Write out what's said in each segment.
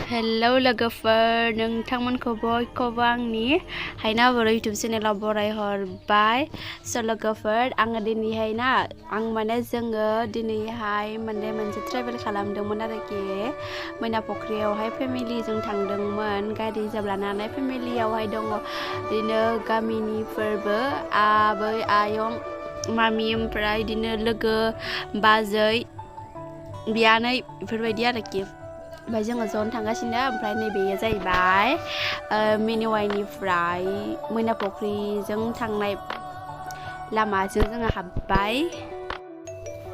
Hello लोगोफोर नोंथांमोनखौ बयखौबो आंनि हाइना बर' इउटुब चेनेलाव बरायहरबाय। स' लोगोफोर आङो दिनैहाय ना जोङो दिनैहाय मोनसे ट्रेभेल खालामदोंमोन आरोखि मैना फुख्रियावहाय फेमिलिजों थांदोंमोन गारि रिजार्भ लानानै। फेमिलियावहाय दङ बिदिनो गामिनिफोरबो आबै आयं मामि ओमफ्राय बिदिनो लोगो बाजै बियानै बेफोरबायदि आरोखि। ओमफ्राय जोङो ज'नो थांगासिनो। ओमफ्राय नैबेयो जाहैबाय मेनुवाइनिफ्राय मैना फुख्रिजों थांनाय लामाजों जोङो हाबबाय।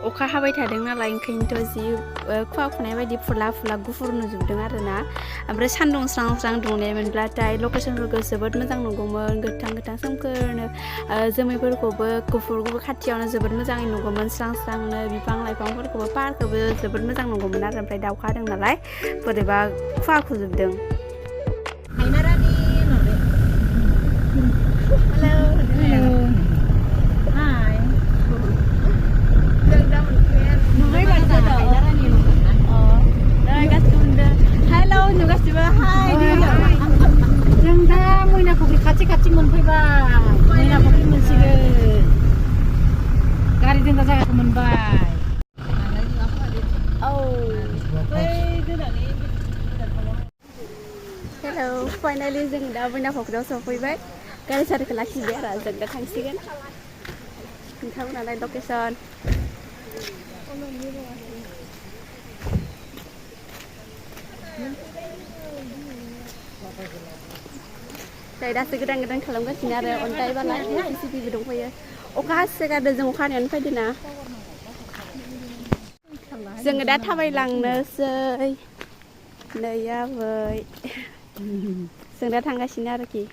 अखा हाबाय थादों नालाय ओंखायनोथ' जि खुवा खुनाय बायदि फुला फुला गुफुर नुजोबदों आरोना। ओमफ्राय सान्दुं स्रां स्रां दुंनाय मोनब्लाथाय लकेसनफोरखौ जोबोद मोजां नुगौमोन, गोथां गोथां सोमखोरनो जोमैफोरखौबो गुफुर गुफुर खाथियावनो जोबोद मोजाङै नुगौमोन स्रां स्रांनो, बिफां लाइफांफोरखौबो पार्कखौबो जोबोद मोजां नुगौमोन आरो। ओमफ्राय दाउखा हादों नालाय बोरैबा खुवा खुजोबदों। खाथि मोनफैबाय। मैना फुख्रि मोनसिगोन। गारि दोनग्रा जायगाखौ मोनबाय। हेलौ फाइनालि जों दा मैना फुख्रियाव सफैबाय। गारि सारिखौ लाखिबाय आरो जों दा थांसिगोन। नोंथांमोनालाय लकेसन दासो गोदान गोदान खालामगासिनो आरो अन्थाइ बाला सिपिबो दंफैयो। अखा हासोगारदों जों अखा हानायावनो फैदोंना। जोङो दा थाबायलांनोसै नै आबै जों दा थांगासिनो आरोखि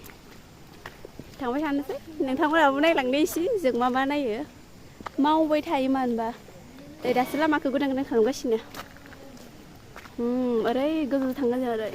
थांबाय थानोसै। नोंथांमोनहाबो नायलांनो इसे जों मा मा नायो मावबाय थायो मानोबा। दासो लामाखौ गोदान गोदान खालामगासिनो। ओरै गोजौ थांगोन जों ओरै।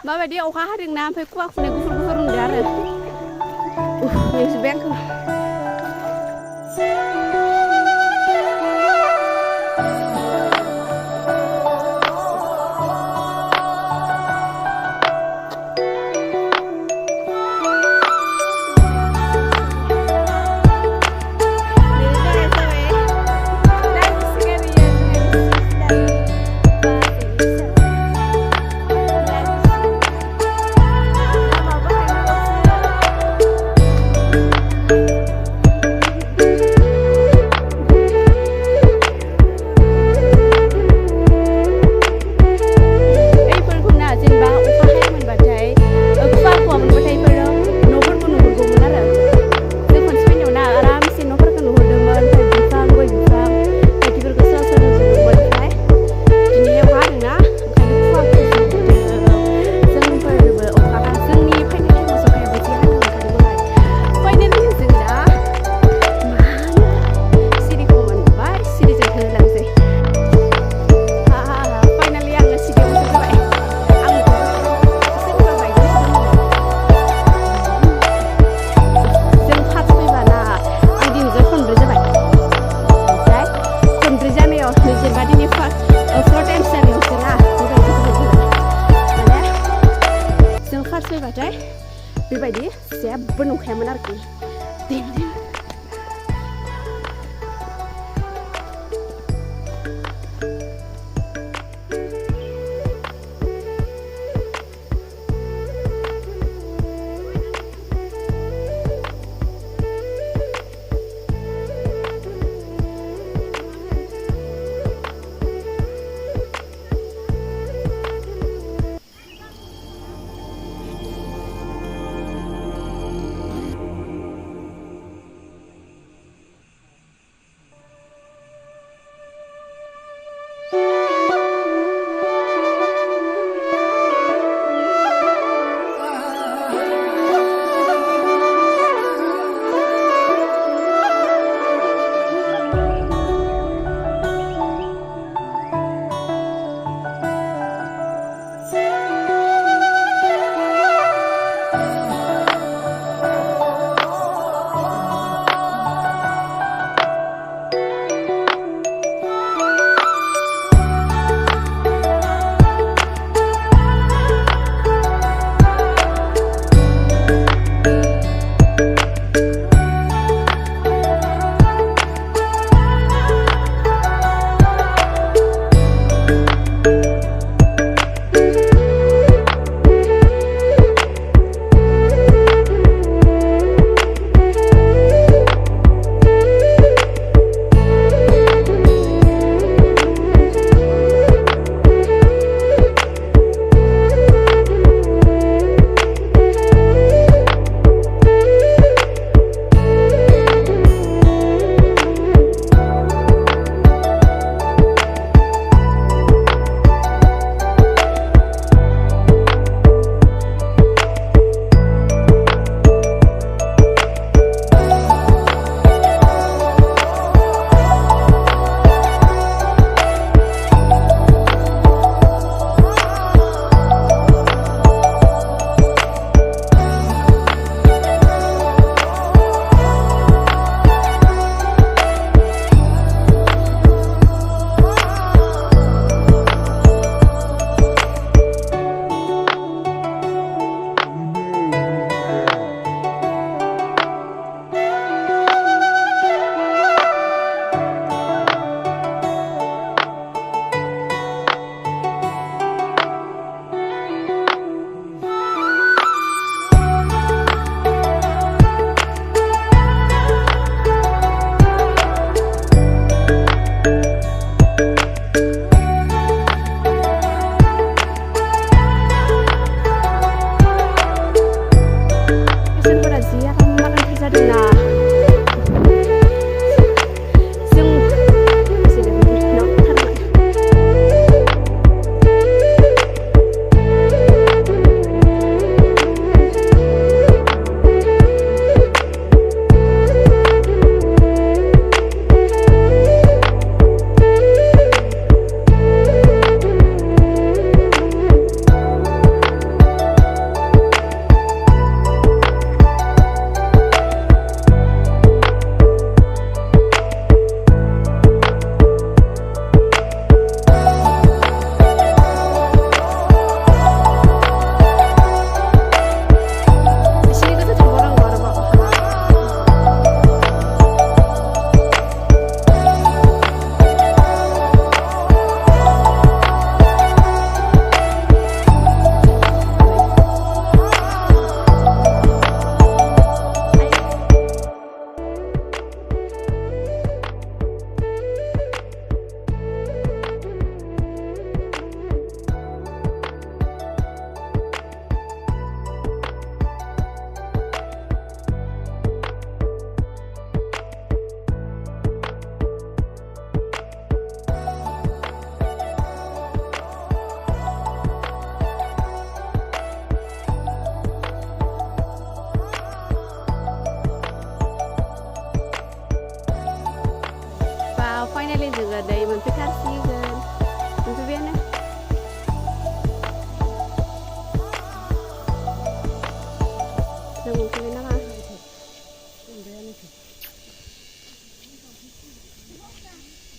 माबायदि अखा हादोंना ओमफ्राय खुवा खुनाय गुफुर गुफुर नुदों आरो।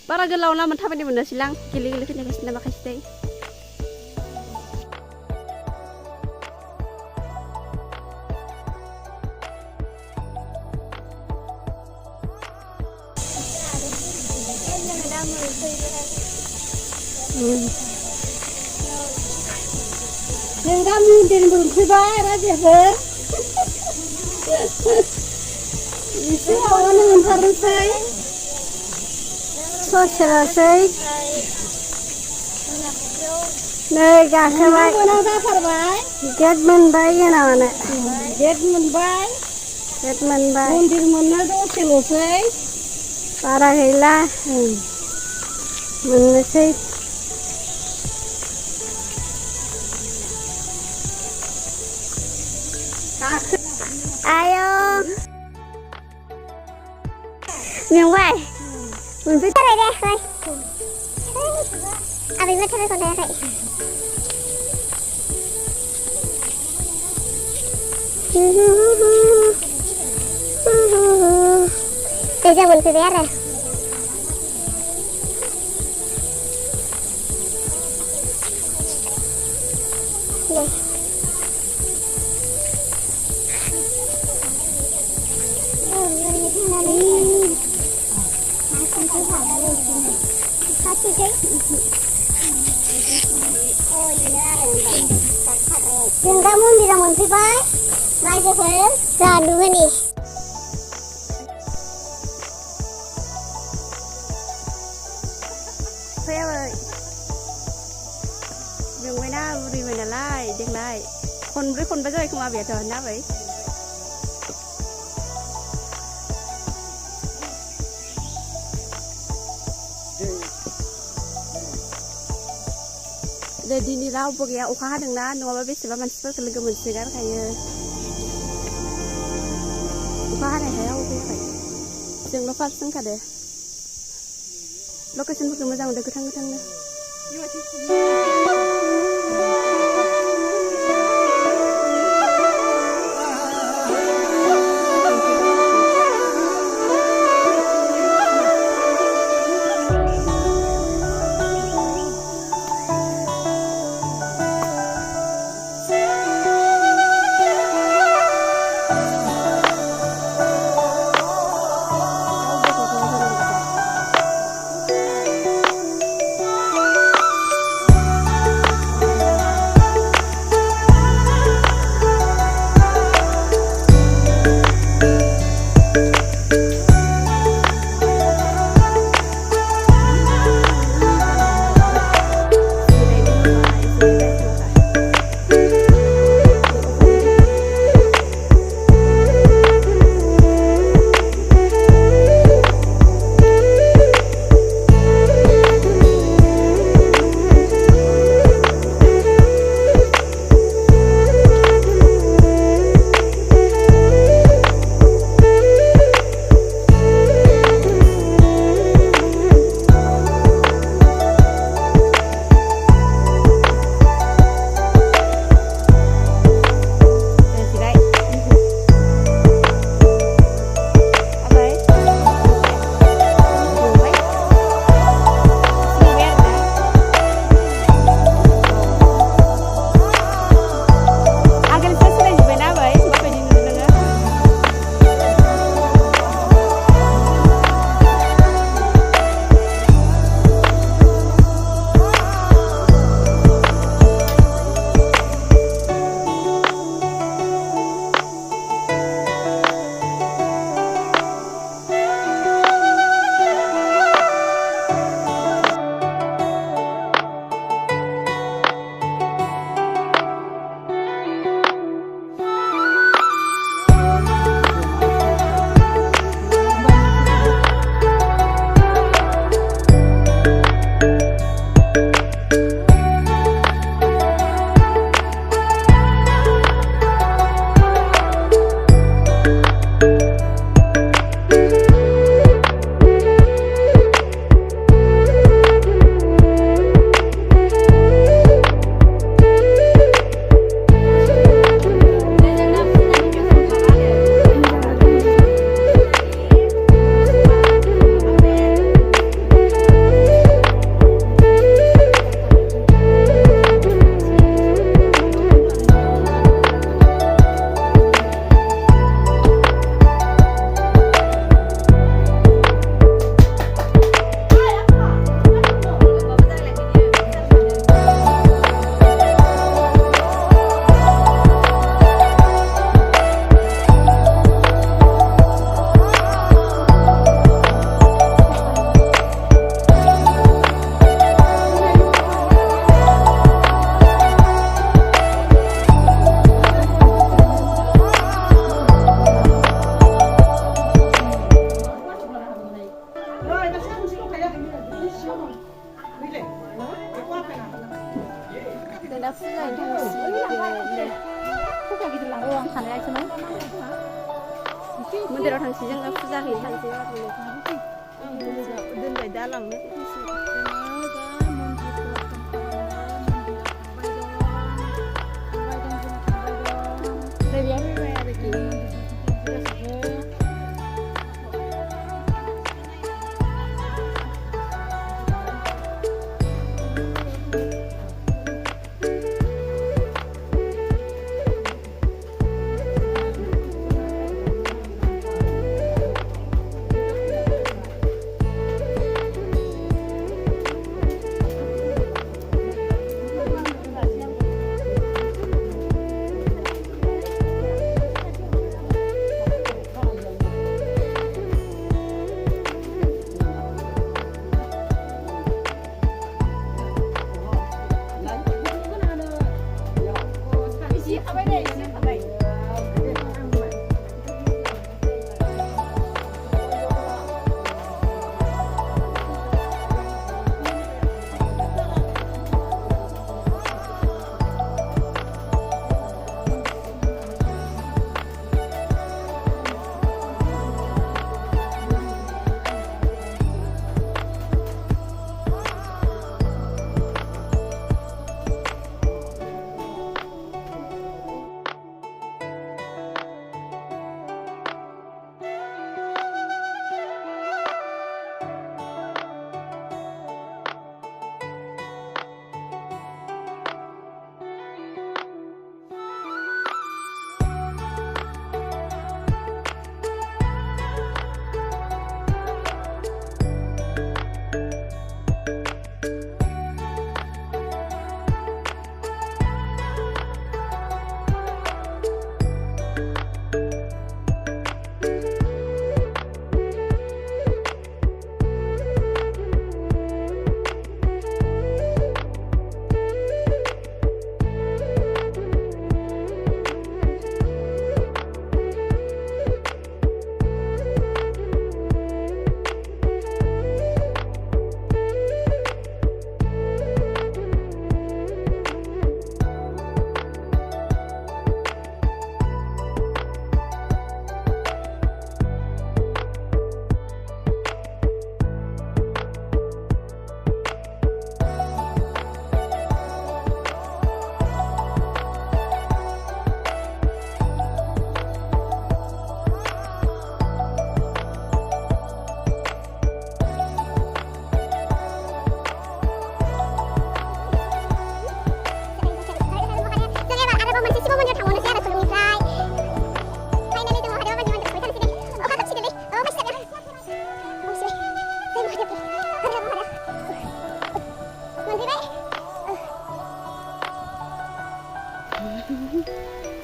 Para galaw naman tapan di mo na silang gili-gili kanya kasi na makastay. जों दा मन्दिर मोनफैबाय रायजोफोर एसे माबानो मोनथारनोसै ससेल'सै नै गाखोबाय मोनाव जाथारबाय गेट मोनबाय गेनावनो गेट मोनबाय मन्दिर मोननो दसेल'सै बारा गैला मोननोसै Ayo. Miếng vậy. Mình cứ tới đây đây thôi. À mình vẫn chơi con đây vậy. Bây giờ mình cứ bé rồi. Đây. Yung kamu di ramon sih pak, naik ke sana, dua nih. Phê ơi, đừng quay na, vì mình là lại, đừng lại. Con bây giờ không vào việc rồi na vậy. Diनि रावबो गैया अखा हादोंना नङाबा बेसेबा मानसिफोरखौ लोगो मोनसिगोन खायो अखा हानायखाय रावबो फैयाखै जोंल' फार्स्ट ओंखारदो लकेसनफोरखौ मोजां मोनदों गोथां गोथांनो Mendiraw थांसै जोङो फुजा हैनो थांसै दोनबाय दा लांनो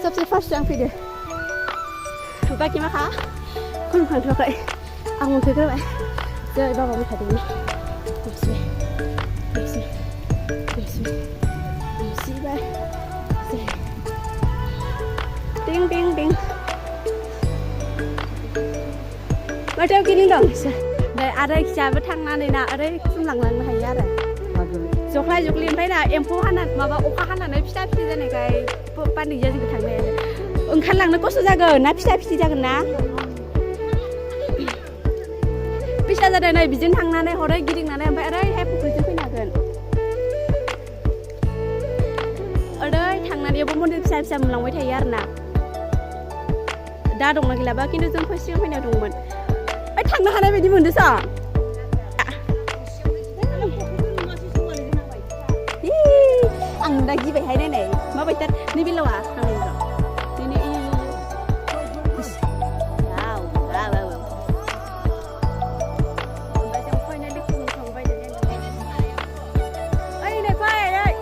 सबसे फर्स्ट आं फैदो बाखि मा खा खुलुमखांथ'वाखै आं मोनफैग्रोबाय जै बाबा मोसादोंमोन सिबाय ding ding ding माथो गिदिं दं नै आरो खियाबो थांनानै ना ओरै खुमलांलांनो हायो आरो जख्लाय जख्लि ओमफ्राय ना एम्फौ हाना माबा अखा हानानै फिसा फिसा जानायखाय पानिया जोंबो थांनो हाया ओंखारलांनो खस्थ' जागोन ना फिसा फिसा जागोन ना फिसा जादों नै बिजों थांनानै हरै गिदिंनानै ओमफ्राय ओरैहाय पुखुरिजों फैनो हागोन ओरै थांनानै बेयावबो मन्दिर फिसा फिसा मोनलांबाय थायो आरो ना दा दंना गैलाबा खिन्थु जों सिगां फैनायाव दंमोन ओइ थांनो हानाय बायदि मोनदोंस' आं दा गिबायहाय नायनाय माबायदि नैबे लावा थांनाय र' दिनै ओमफ्राय जों फैनाय लोगो थांबाय ओइ नै फै ओइ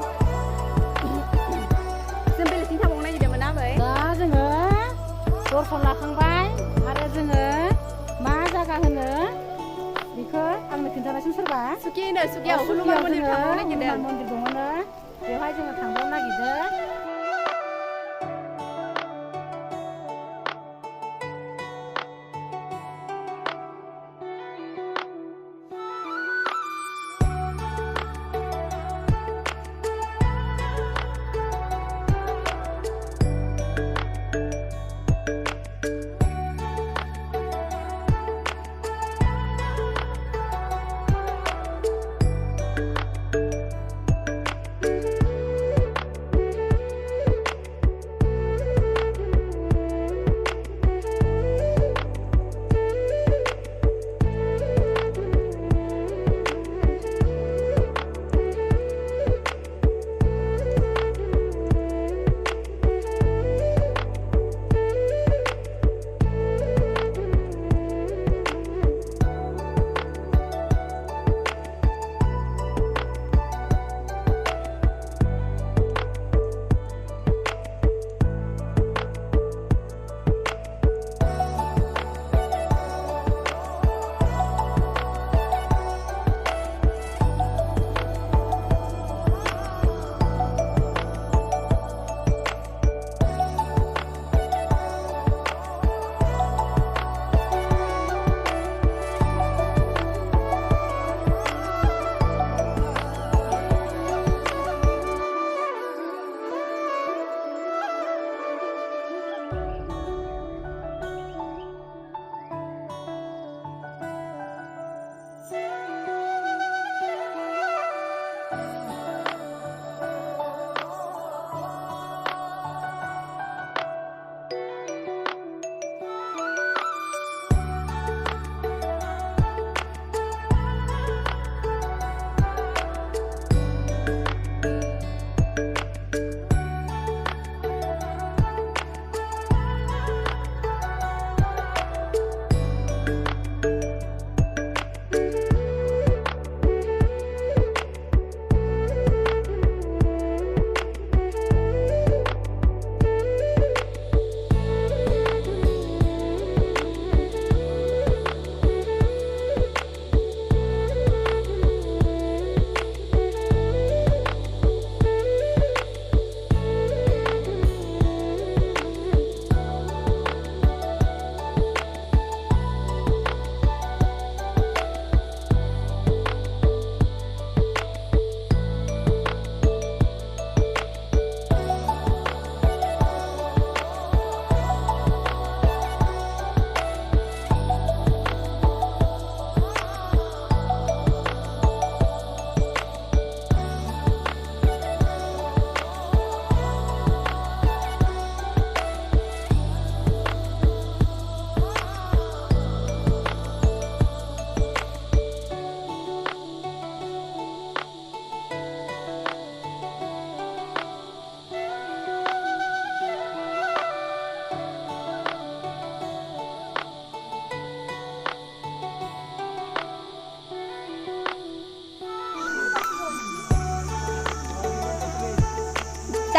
जों बेलेगथिं थांबावनो नागिरदोंमोन ना बै दा जोङो दर्शन लाखांबाय आरो जोङो मा जायगा होनो बेखौ आंनो खिन्थानायसिम सोरबा सुखि होनो सुखियाव हनुमान मन्दिर थांबावनो नागिरदों मन्दिर दङनो बेवहाय जोङो थांबावनो नागिरदों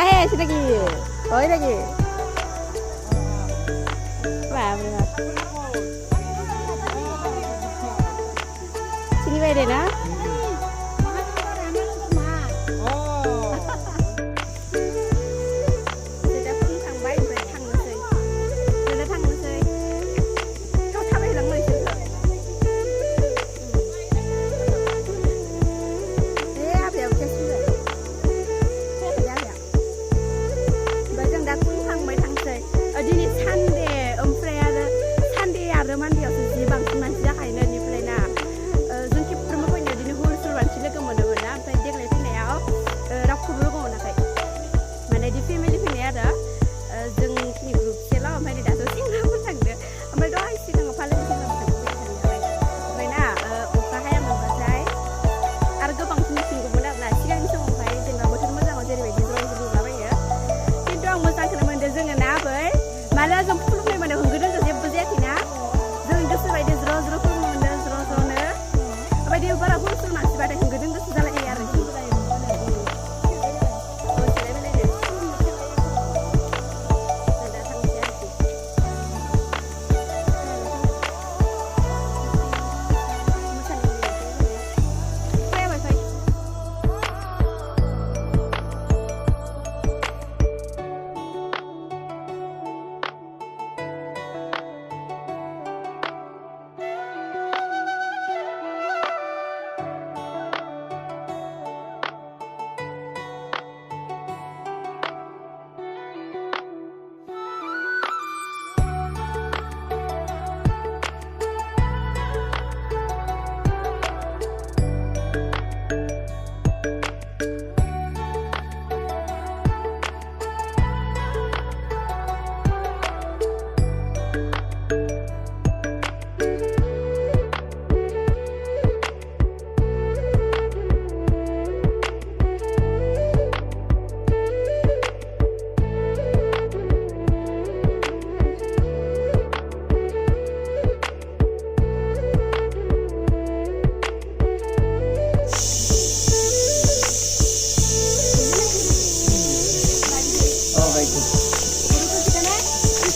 Jahe lagi. Oh lagi. Wah benar. Sini baik deh na.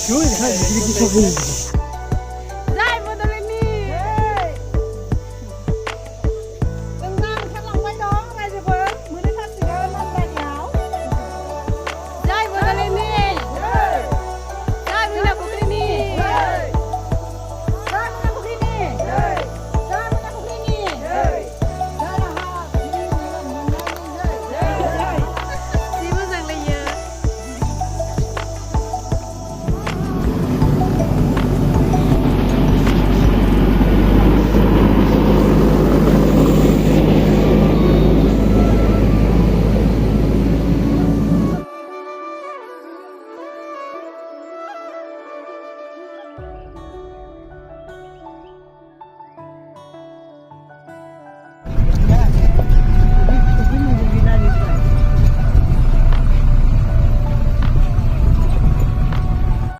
Şu, hadi, bir iki çok iyi.